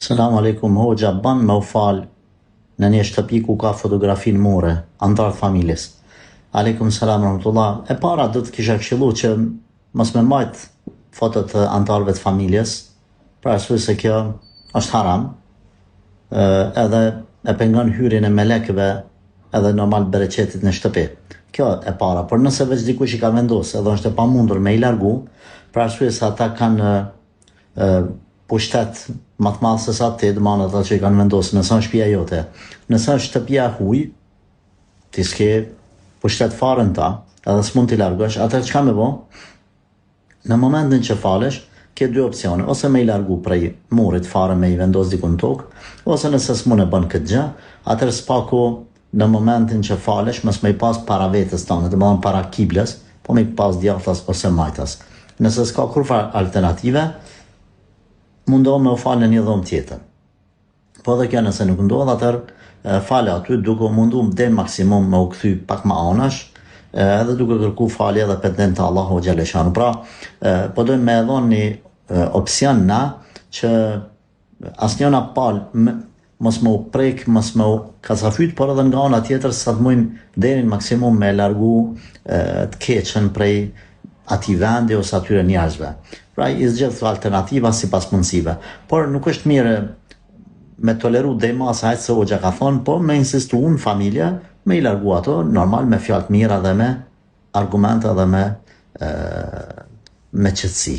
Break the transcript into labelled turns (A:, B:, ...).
A: Selam aleikum, hoxha, ban me u fal në një shtëpi ku ka fotografi në mure, antar të familjes. Aleikum selam rahmatullah. E para do të kisha këshillu që mos me mbajt fotot të antarëve të familjes, për arsye se kjo është haram, edhe e pengon hyrjen e melekëve edhe normal bereqetit në shtëpi. Kjo e para, por nëse veç dikush i ka vendosur edhe është e pamundur me i largu, për arsye se ata kanë pushtet më të madh se sa ti, domethënë ata që i kanë vendosur, nëse është shtëpia jote, nëse është shtëpia huj, ti s'ke pushtet fare në ta, edhe s'mund t'i largosh, atëherë çka me bë? Në momentin që falesh, ke dy opsione, ose me i largu prej murit fare me i vendos diku në tokë, ose nëse s'mund e bën këtë gjë, atëherë s'paku në momentin që falesh, mos me i pas para vetes tonë, domethënë para kibles, po me i pas djathtas ose majtas. Nëse s'ka kurrë alternative, mundohem me u falë në një dhomë tjetër. Po edhe kjo nëse nuk ndodh, atëherë fale aty duke mundu deri maksimum me u kthy pak më anash, edhe duke kërku falje edhe pendim te Allahu xhaleshanu. Pra, po dojmë me dhon një opsion na që asnjëna pal mos më u prek, mos më u kasafyt, por edhe nga ana tjetër sa të mujmë deri në maksimum me largu të keqen prej atij vendi ose atyre njerëzve. Pra i zgjedh alternativa sipas mundësive. Por nuk është mirë me toleru deri më sa se hoxha ka thonë, po me insistu në familje, me i largu ato, normal me fjalë të mira dhe me argumente dhe me qetësi.